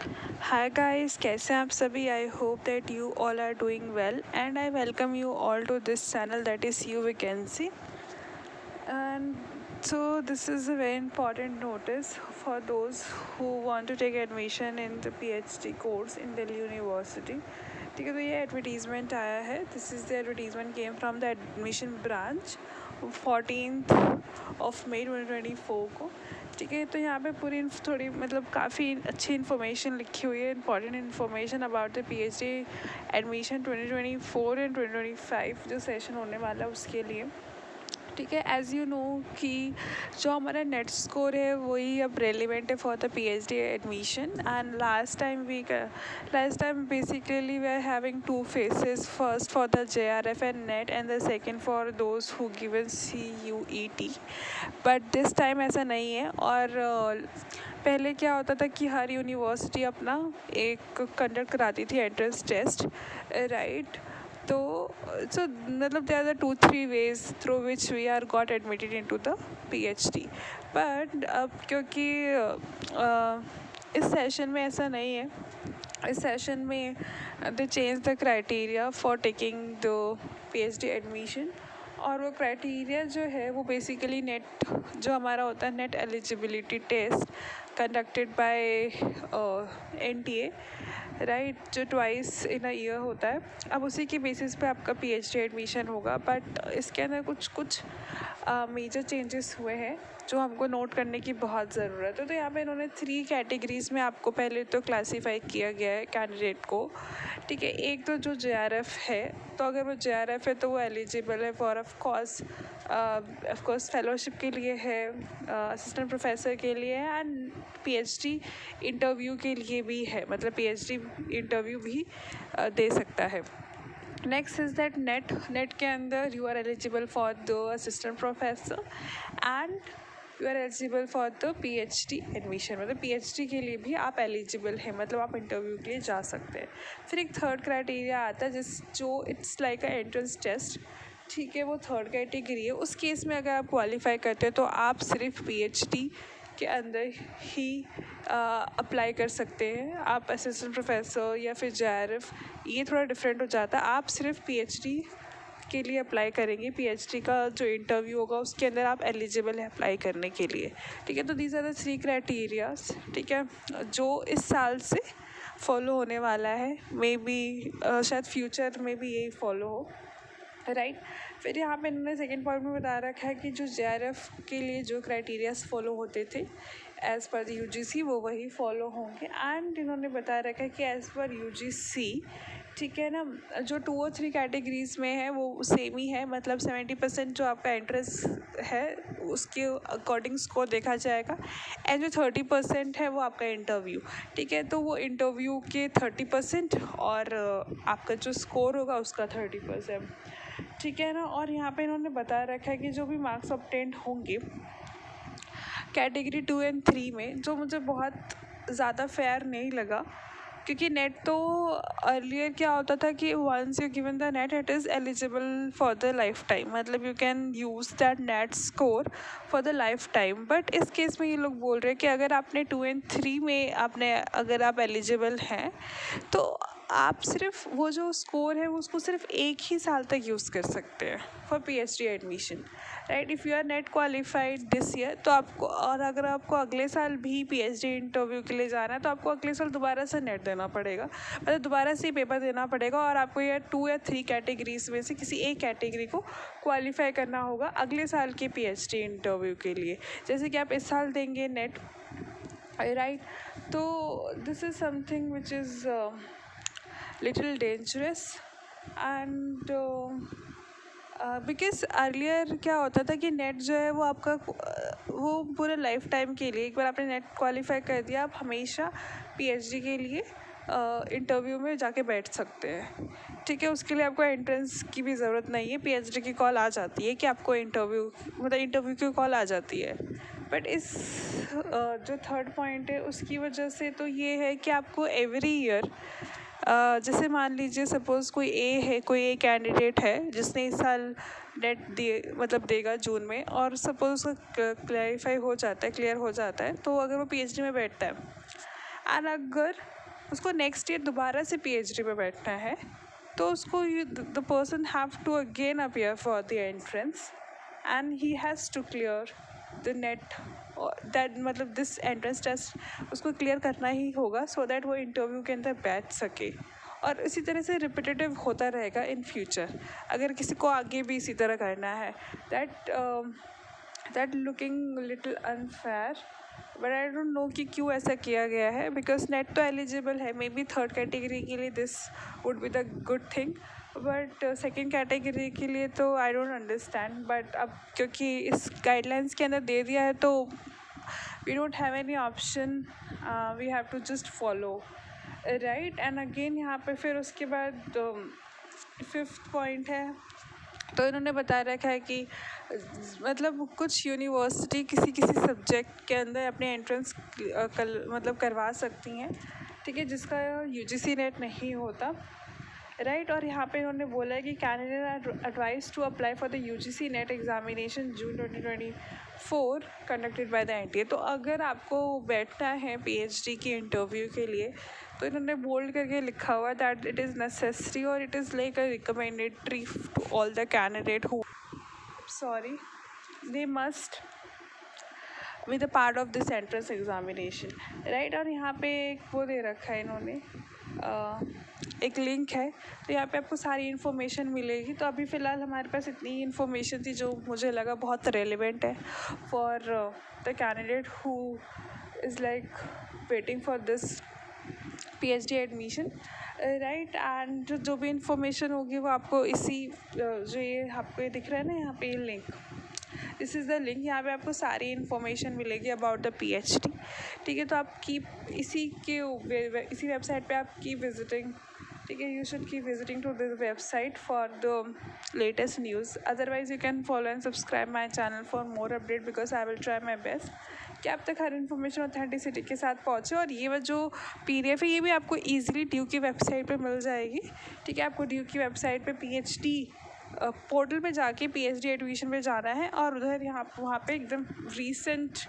Hi guys, कैसे हैं आप सभी? I hope that you all are doing well and I welcome you all to this channel that is You Vacancy. And so this is a very important notice for those who want to take admission in the PhD course in Delhi University. ठीक है, तो ये advertisement आया है. This is the advertisement came from the admission branch 14th of May 2024 को. ठीक है, तो यहाँ पे पूरी थोड़ी मतलब काफ़ी अच्छी इन्फॉर्मेशन लिखी हुई है, important information about the PhD admission 2024 and 2025 जो सेशन होने वाला है उसके लिए. ठीक है, एज़ यू नो कि जो हमारा नेट स्कोर है वही अब रेलिवेंट है for the PhD admission. And last time basically we are having two faces, first for the JRF and NET and the second for those who given CUET. But this time ऐसा नहीं है. और पहले क्या होता था कि हर यूनिवर्सिटी अपना एक कंडक्ट कराती थी एंट्रेंस टेस्ट, राइट. तो सो मतलब there are 2-3 ways through which we are got admitted into the PhD. But अब क्योंकि इस सेशन में ऐसा नहीं है. इस सेशन में दे change the criteria for taking the PhD admission. और वो क्राइटेरिया जो है वो बेसिकली नेट जो हमारा होता है NET eligibility test conducted by NTA, right, जो ट्वाइस इन अ ईयर होता है. अब उसी के बेसिस पे आपका PhD एडमिशन होगा. बट इसके अंदर कुछ मेजर चेंजेस हुए हैं जो हमको नोट करने की बहुत ज़रूरत है. तो यहाँ पे इन्होंने 3 कैटेगरीज में आपको पहले तो क्लासीफाई किया गया है कैंडिडेट को. ठीक है, एक तो जो JRF है, तो अगर वो JRF है तो वो एलिजिबल है फॉर ऑफ कोर्स फेलोशिप के लिए है, असिस्टेंट प्रोफेसर के लिए है एंड PhD इंटरव्यू के लिए भी है, मतलब PhD इंटरव्यू भी दे सकता है. नेक्स्ट इज़ दैट नेट के अंदर you are eligible for the assistant professor and you are eligible for the PhD admission. मतलब PhD के लिए भी आप एलिजिबल हैं, मतलब आप इंटरव्यू के लिए जा सकते हैं. फिर एक थर्ड क्राइटेरिया आता है जो it's like a entrance test. ठीक है, वो थर्ड कैटेगरी है. उस केस में अगर आप क्वालिफाई करते हैं तो आप सिर्फ PhD के अंदर ही अप्लाई कर सकते हैं. आप असिस्टेंट प्रोफेसर या फिर JRF ये थोड़ा डिफरेंट हो जाता है. आप सिर्फ PhD के लिए अप्लाई करेंगे. PhD का जो इंटरव्यू होगा उसके अंदर आप एलिजिबल है अप्लाई करने के लिए. ठीक है, तो दीज आर द 3 क्राइटेरियाज. ठीक है, जो इस साल से फॉलो होने वाला है. मे बी शायद फ्यूचर में भी यही फॉलो हो, राइट. फिर यहाँ पे इन्होंने सेकेंड पॉइंट में बता रखा है कि जो JRF के लिए जो क्राइटेरियाज फॉलो होते थे एज़ पर UGC वो वही फॉलो होंगे. एंड इन्होंने बता रखा है कि एज़ पर UGC, ठीक है ना, जो 2 और 3 कैटेगरीज में है वो सेम ही है. मतलब 70% जो आपका एंट्रेंस है उसके अकॉर्डिंग स्कोर देखा जाएगा एंड जो 30% है वो आपका इंटरव्यू. ठीक है, तो वो इंटरव्यू के 30% और आपका जो स्कोर होगा उसका 30%. ठीक है ना. और यहाँ पे इन्होंने बता रखा है कि जो भी मार्क्स ऑब्टेंड होंगे कैटेगरी 2 एंड 3 में, जो मुझे बहुत ज़्यादा फेयर नहीं लगा, क्योंकि नेट तो अर्लियर क्या होता था कि once you given the NET it is eligible for the life time, मतलब you can use that NET score for the life time. But इस केस में ये लोग बोल रहे हैं कि अगर आपने 2 एंड 3 में अगर आप एलिजिबल हैं तो आप सिर्फ वो जो स्कोर है उसको सिर्फ एक ही साल तक यूज़ कर सकते हैं for PhD admission, right. If you are NET qualified this year तो आपको, और अगर आपको अगले साल भी PhD इंटरव्यू के लिए जाना है तो आपको अगले साल दोबारा से नेट देना पड़ेगा, मतलब दोबारा से पेपर देना पड़ेगा. और आपको ये 2 या 3 कैटेगरीज में से किसी एक कैटेगरी को क्वालिफाई करना होगा अगले साल के PhD इंटरव्यू के लिए, जैसे कि आप इस साल देंगे नेट, राइट. तो this is something which is little dangerous. And because earlier क्या होता था कि नेट जो है वो आपका वो पूरे लाइफ टाइम के लिए, एक बार आपने नेट क्वालिफाई कर दिया आप हमेशा PhD के लिए इंटरव्यू में जाके बैठ सकते हैं. ठीक है, उसके लिए आपको एंट्रेंस की भी ज़रूरत नहीं है. PhD की कॉल आ जाती है कि आपको इंटरव्यू की कॉल आ जाती है. बट इस जो थर्ड पॉइंट है उसकी वजह से तो ये है कि आपको एवरी ईयर जैसे मान लीजिए सपोज़ कोई ए कैंडिडेट है जिसने इस साल नेट दिए, मतलब देगा जून में, और सपोज़ उसका क्लियर हो जाता है तो अगर वो PhD में बैठता है एंड अगर उसको नेक्स्ट ईयर दोबारा से PhD में बैठना है तो उसको the person have to again appear for the entrance and he has to clear the NET that, मतलब दिस एंट्रेंस टेस्ट उसको क्लियर करना ही होगा सो दैट वो इंटरव्यू के अंदर बैठ सके। और इसी तरह से रिपीटेटिव होता रहेगा इन फ्यूचर अगर किसी को आगे भी इसी तरह करना है। That looking little unfair, but I don't know कि क्यों ऐसा किया गया है, बिकॉज नेट तो एलिजिबल है, मे बी थर्ड कैटेगरी के लिए this would be the good thing, but second category के लिए तो आई डोंट अंडरस्टैंड। बट अब क्योंकि इस गाइडलाइंस के अंदर दे दिया है तो we don't have any option, we have to just follow, right. And again यहाँ पे फिर उसके बाद 5th पॉइंट है, तो इन्होंने बता रखा है कि मतलब कुछ यूनिवर्सिटी किसी किसी सब्जेक्ट के अंदर अपने एंट्रेंस मतलब करवा सकती हैं, ठीक है, जिसका UGC नेट नहीं होता, राइट। और यहाँ पे इन्होंने बोला है कि candidate are advise to apply for the UGC NET examination June 2024 conducted by the NTA। तो अगर आपको बैठना है PhD की इंटरव्यू के लिए तो इन्होंने बोल्ड करके लिखा हुआ दैट इट इज़ नेसेसरी और it is like a recommendatory to all the candidate who they must be the part of this entrance examination, right। और यहाँ पे एक वो दे रखा है इन्होंने, एक लिंक है, तो यहाँ पे आपको सारी इन्फॉर्मेशन मिलेगी। तो अभी फ़िलहाल हमारे पास इतनी ही इन्फॉर्मेशन थी जो मुझे लगा बहुत रेलिवेंट है for the candidate who is like waiting for this PhD admission, right. And जो भी इंफॉर्मेशन होगी वो आपको इसी जो ये आपको ये दिख रहा है ना यहाँ पे ये link, this is the link, यहाँ पे आपको सारी इन्फॉर्मेशन मिलेगी अबाउट द PhD, ठीक है। तो आप इसी वेबसाइट पे आप कीप विजिटिंग, ठीक है, you should keep visiting to this website for the latest news. Otherwise you can follow and subscribe my channel for more update because I will try my best कि आप तक हर information authenticity के साथ पहुँचे। और ये जो PDF है ये भी आपको ईजिली ड्यू की वेबसाइट पे मिल जाएगी, ठीक है। आपको ड्यू की वेबसाइट पे PhD पोर्टल पे जाके PhD एडमिशन पे जाना है और उधर वहाँ पे एकदम रीसेंट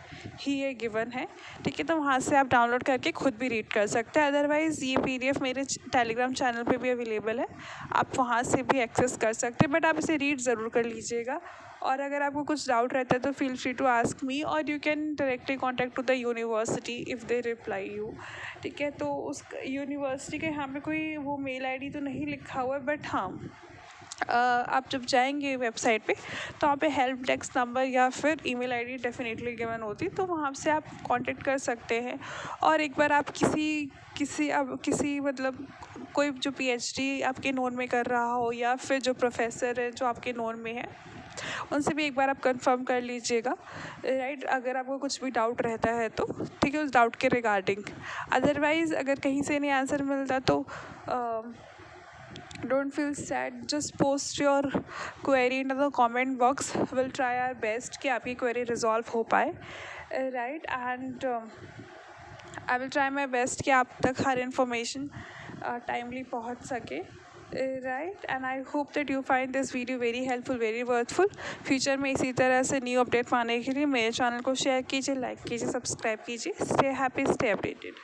ही ये गिवन है, ठीक है। तो वहाँ से आप डाउनलोड करके खुद भी रीड कर सकते हैं। अदरवाइज़ ये PDF मेरे टेलीग्राम चैनल पे भी अवेलेबल है, आप वहाँ से भी एक्सेस कर सकते हैं, बट आप इसे रीड ज़रूर कर लीजिएगा। और अगर आपको कुछ डाउट रहता है तो feel free to ask me और you can directly contact to the university if they reply you, ठीक है। तो उस यूनिवर्सिटी के यहाँ पे कोई वो मेल ID तो नहीं लिखा हुआ है, बट हाँ आप जब जाएंगे वेबसाइट पे तो वहाँ पे हेल्प डेस्क नंबर या फिर email ID डेफिनेटली गिवन होती, तो वहाँ से आप कांटेक्ट कर सकते हैं। और एक बार आप किसी मतलब कोई जो PhD आपके नोन में कर रहा हो या फिर जो प्रोफेसर है जो आपके नोन में है उनसे भी एक बार आप कंफर्म कर लीजिएगा, राइट। अगर आपको कुछ भी डाउट रहता है तो, ठीक है, उस डाउट के रिगार्डिंग। अदरवाइज़ अगर कहीं से नहीं आंसर मिलता तो don't feel sad, just post your query into the comment box, we'll try our best कि आपकी query resolve हो पाए, right। and I will try my best कि आप तक हर information timely पहुँच सके, right। and I hope that you find this video very helpful, very worthful। Future में इसी तरह से न्यू अपडेट पाने के लिए मेरे चैनल को शेयर कीजिए, लाइक कीजिए, सब्सक्राइब कीजिए। Stay happy, stay updated.